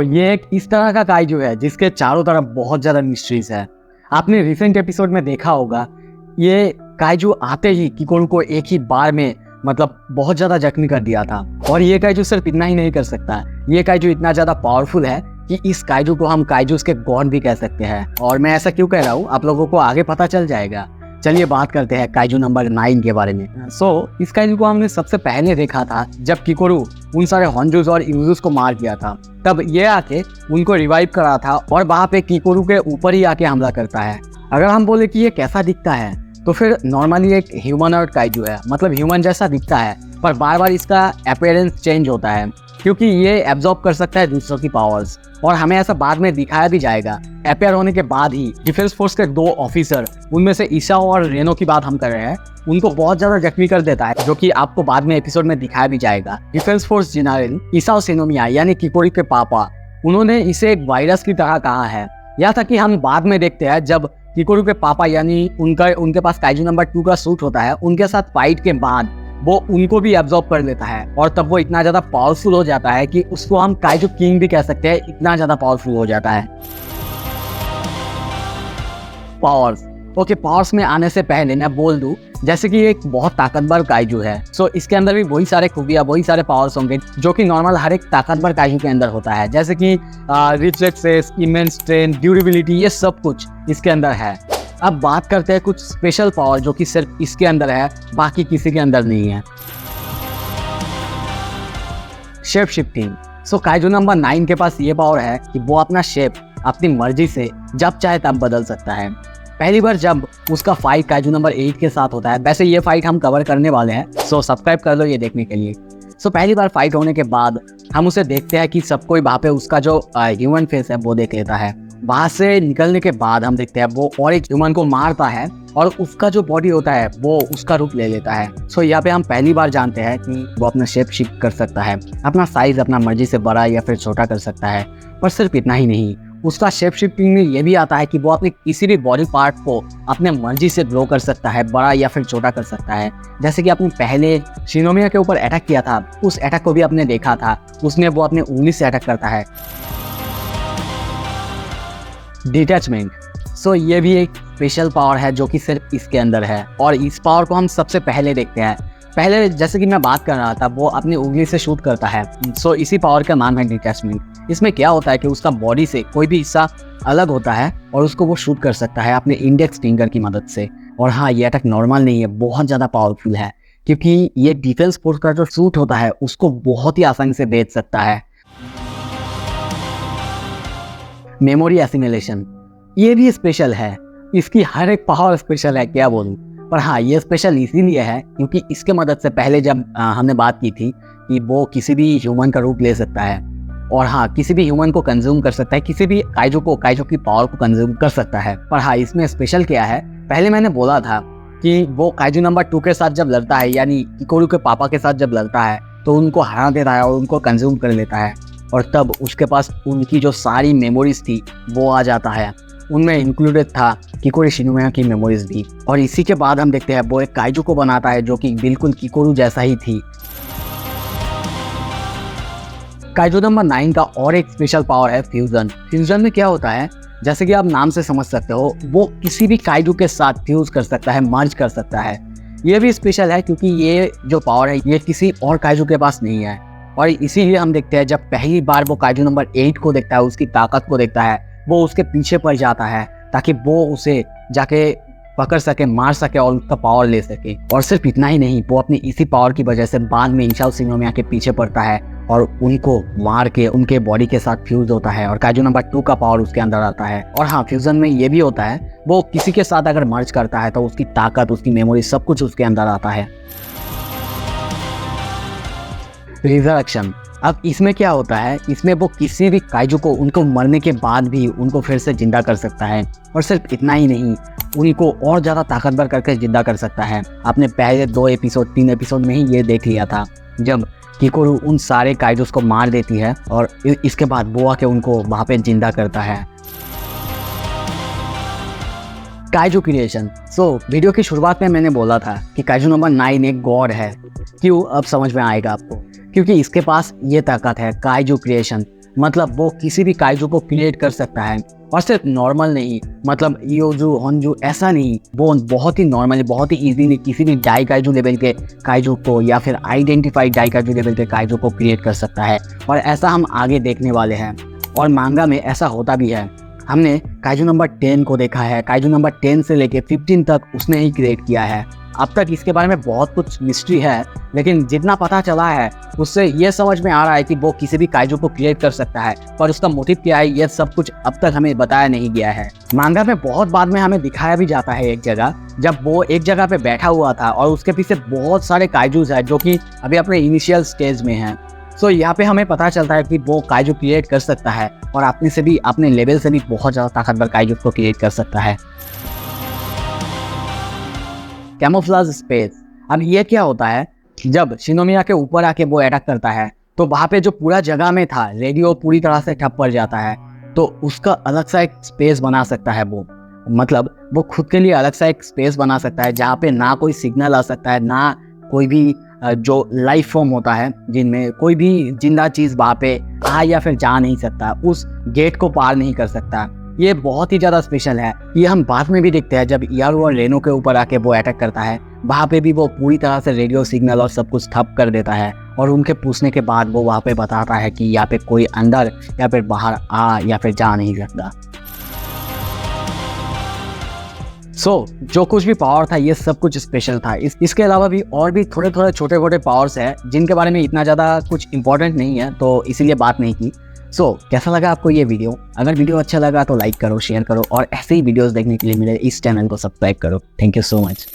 ये एक इस तरह का काइजू है जिसके चारों तरफ बहुत ज़्यादा मिस्ट्रीज है। आपने रिसेंट एपिसोड में देखा होगा, ये काइजू आते ही किकोरू को एक ही बार में बहुत ज़्यादा जख्मी कर दिया था। और ये काइजू सिर्फ इतना ही नहीं कर सकता, ये काइजू इतना ज़्यादा पावरफुल है कि इस काइजू को हम काइजूस के गॉड भी कह सकते हैं। और मैं ऐसा क्यों कह रहा हूँ आप लोगों को आगे पता चल जाएगा। चलिए बात करते हैं काइजू नंबर 9 के बारे में। इस काइजू को हमने सबसे पहले देखा था जब किकोरू उन सारे हॉन्जूस और इवजुस को मार दिया था। तब ये आके उनको रिवाइव करा था और वहाँ पे किकोरू के ऊपर ही आके हमला करता है। अगर हम बोले कि ये कैसा दिखता है तो फिर नॉर्मली एक ह्यूमनॉइड काइजू है, ह्यूमन जैसा दिखता है, पर बार बार इसका अपीयरेंस चेंज होता है क्योंकि ये एब्जॉर्ब कर सकता है दूसरों की पावर्स। और हमें ऐसा बाद में दिखाया भी जाएगा। अपीयर होने के बाद ही डिफेंस फोर्स के 2 ऑफिसर, उनमें से ईसाओ और रेनो की बात हम कर रहे हैं, उनको बहुत ज्यादा जख्मी कर देता है, जो कि आपको बाद में एपिसोड में दिखाया भी जाएगा। डिफेंस फोर्स जनरल ईसाओ शिनोमिया यानी किकोरू के पापा, उन्होंने इसे एक वायरस की तरह कहा है। यहाँ तक कि हम बाद में देखते हैं जब किकोरू के पापा यानी उनके पास काइजू नंबर 2 का सूट होता है, उनके साथ फाइट के बाद वो उनको भी एब्जॉर्ब कर लेता है और तब वो इतना ज्यादा पावरफुल हो जाता है कि उसको हम काइजू किंग भी कह सकते हैं, इतना ज्यादा पावरफुल हो जाता है। पावर्स में आने से पहले मैं बोल दूं, जैसे कि एक बहुत ताकतवर काइजू है, इसके अंदर भी वही सारे खूबियां, वही सारे पावर्स होंगे जो कि नॉर्मल हर एक ताकतवर काइजू के अंदर होता है, जैसे कि रिफ्लेक्सेस, इमेंस स्ट्रेंथ, ड्यूरेबिलिटी, ये सब कुछ इसके अंदर है। अब बात करते हैं कुछ स्पेशल पावर जो कि सिर्फ इसके अंदर है, बाकी किसी के अंदर नहीं है। Shape shifting. काइजू नंबर 9 के पास ये पावर है कि वो अपना शेप अपनी मर्जी से जब चाहे तब बदल सकता है। पहली बार जब उसका फाइट काइजू नंबर 8 के साथ होता है, वैसे ये फाइट हम कवर करने वाले हैं, सब्सक्राइब कर लो ये देखने के लिए। पहली बार फाइट होने के बाद हम उसे देखते हैं कि सब कोई वहाँ पे उसका जो ह्यूमन फेस है वो देख लेता है। वहाँ से निकलने के बाद हम देखते हैं वो और एक ह्यूमन को मारता है और उसका जो बॉडी होता है वो उसका रूप ले लेता है। यहाँ पे हम पहली बार जानते हैं कि वो अपना शेप शिफ्ट कर सकता है, अपना साइज अपना मर्जी से बड़ा या फिर छोटा कर सकता है। पर सिर्फ इतना ही नहीं, उसका शेप शिफ्टिंग में ये भी आता है कि वो अपने किसी भी बॉडी पार्ट को अपने मर्जी से ग्रो कर सकता है, बड़ा या फिर छोटा कर सकता है। जैसे कि आपने पहले शिनोमिया के ऊपर अटैक किया था, उस अटैक को भी आपने देखा था, उसमें वो अपने उंगली से अटैक करता है। डिटैचमेंट। ये भी एक स्पेशल पावर है जो कि सिर्फ इसके अंदर है और इस पावर को हम सबसे पहले देखते हैं। पहले जैसे कि मैं बात कर रहा था, वो अपनी उंगली से शूट करता है। इसी पावर का नाम है डिटैचमेंट। इसमें क्या होता है कि उसका बॉडी से कोई भी हिस्सा अलग होता है और उसको वो शूट कर सकता है अपने इंडेक्स फिंगर की मदद से। और हाँ, ये अटैक नॉर्मल नहीं है, बहुत ज़्यादा पावरफुल है क्योंकि ये डिफेंस फोर्स का जो सूट होता है उसको बहुत ही आसानी से बेच सकता है। मेमोरी एसिमिलेशन, ये भी स्पेशल है, इसकी हर एक पावर स्पेशल है, क्या बोलूं। पर हाँ, ये स्पेशल इसीलिए है क्योंकि इसके मदद से पहले जब हमने बात की थी कि वो किसी भी ह्यूमन का रूप ले सकता है और हाँ, किसी भी ह्यूमन को कंज्यूम कर सकता है, किसी भी काइजू की पावर को कंज्यूम कर सकता है। पर हाँ, इसमें स्पेशल क्या है, पहले मैंने बोला था कि वो काइजू नंबर 2 के साथ जब लड़ता है, यानी किकोरू के पापा के साथ जब लड़ता है, तो उनको हरा देता है और उनको कंज्यूम कर लेता है और तब उसके पास उनकी जो सारी मेमोरीज थी वो आ जाता है। उनमें इंक्लूडेड था किकोरू शिनोमिया की मेमोरीज भी। और इसी के बाद हम देखते हैं वो एक काइजू को बनाता है जो कि बिल्कुल किकोरू जैसा ही थी। काइजू नंबर 9 का और एक स्पेशल पावर है फ्यूजन। फ्यूजन में क्या होता है, जैसे कि आप नाम से समझ सकते हो, वो किसी भी काइजू के साथ फ्यूज कर सकता है, मर्ज कर सकता है। ये भी स्पेशल है क्योंकि ये जो पावर है ये किसी और काइजू के पास नहीं है। और इसीलिए हम देखते हैं जब पहली बार वो काइजू नंबर 8 को देखता है, उसकी ताकत को देखता है, वो उसके पीछे पड़ जाता है ताकि वो उसे जाके पकड़ सके, मार सके और उसका पावर ले सके। और सिर्फ इतना ही नहीं, वो अपनी इसी पावर की वजह से बाद में ईसाओ शिनोमिया के पीछे पड़ता है और उनको मार के उनके बॉडी के साथ फ्यूज होता है और काइजू नंबर 2 का पावर उसके अंदर आता है। और हाँ, फ्यूजन में ये भी होता है, वो किसी के साथ अगर मर्ज करता है तो उसकी ताकत, उसकी मेमोरी, सब कुछ उसके अंदर आता है। रिजरेक्शन। अब इसमें क्या होता है, इसमें वो किसी भी काइजू को उनको मरने के बाद भी उनको फिर से जिंदा कर सकता है। और सिर्फ इतना ही नहीं, उनको और ज़्यादा ताकतवर करके जिंदा कर सकता है। आपने पहले 3 एपिसोड में ही ये देख लिया था जब किकोरू उन सारे काइजूस को मार देती है और इसके बाद वो आके उनको वहाँ पे जिंदा करता है। Kaiju creation. वीडियो की शुरुआत में मैंने बोला था कि काइजू नंबर 9 एक गॉड है। क्यों, अब समझ में आएगा आपको, क्योंकि इसके पास ये ताकत है काइजू क्रिएशन। मतलब वो किसी भी काइजू को क्रिएट कर सकता है। और सिर्फ नॉर्मल नहीं, मतलब योजू होंजू ऐसा नहीं, वो बहुत ही नॉर्मली, बहुत ही इजीली किसी भी डाई काइजू लेवल के काइजू को या फिर आइडेंटिफाइड डाई काइजू लेवल के काइजू को क्रिएट कर सकता है। और ऐसा हम आगे देखने वाले हैं और मांगा में ऐसा होता भी है। हमने काइजू नंबर 10 को देखा है, काइजू नंबर 10 से लेके 15 तक उसने ही क्रिएट किया है। अब तक इसके बारे में बहुत कुछ मिस्ट्री है, लेकिन जितना पता चला है उससे ये समझ में आ रहा है कि वो किसी भी काइजू को क्रिएट कर सकता है, पर उसका मोटिव क्या है ये सब कुछ अब तक हमें बताया नहीं गया है। मांगा में बहुत बाद में हमें दिखाया भी जाता है एक जगह, जब वो एक जगह पे बैठा हुआ था और उसके पीछे बहुत सारे काइजूज है जो कि अभी अपने इनिशियल स्टेज में हैं। सो यहाँ पे हमें पता चलता है कि वो काइजू क्रिएट कर सकता है और अपने लेवल से भी बहुत ज़्यादा ताकतवर काइजू को क्रिएट कर सकता है। कैमोफ्लेज स्पेस, अब ये क्या होता है, जब शिनोमिया के ऊपर आके वो अटैक करता है तो वहाँ पे जो पूरा जगह में था रेडियो पूरी तरह से ठप पड़ जाता है, तो उसका अलग सा एक स्पेस बना सकता है वो, मतलब वो खुद के लिए अलग सा एक स्पेस बना सकता है जहाँ पे ना कोई सिग्नल आ सकता है, ना कोई भी जो लाइफ फॉर्म होता है जिनमें कोई भी जिंदा चीज़ वहाँ पे आ या फिर जा नहीं सकता, उस गेट को पार नहीं कर सकता। ये बहुत ही ज़्यादा स्पेशल है। ये हम बाद में भी देखते हैं जब यारू और रेनो के ऊपर आके वो अटैक करता है, वहाँ पे भी वो पूरी तरह से रेडियो सिग्नल और सब कुछ ठप कर देता है और उनके पूछने के बाद वो वहाँ पे बताता है कि यहाँ पे कोई अंदर या फिर बाहर आ या फिर जा नहीं सकता। जो कुछ भी पावर था ये सब कुछ स्पेशल था। इसके अलावा भी और भी थोड़े थोड़े छोटे छोटे पावर्स हैं जिनके बारे में इतना ज़्यादा कुछ इंपॉर्टेंट नहीं है, तो इसीलिए बात नहीं की। कैसा लगा आपको ये वीडियो? अगर वीडियो अच्छा लगा तो लाइक करो, शेयर करो और ऐसे ही वीडियोस देखने के लिए मेरे इस चैनल को सब्सक्राइब करो। Thank you so much.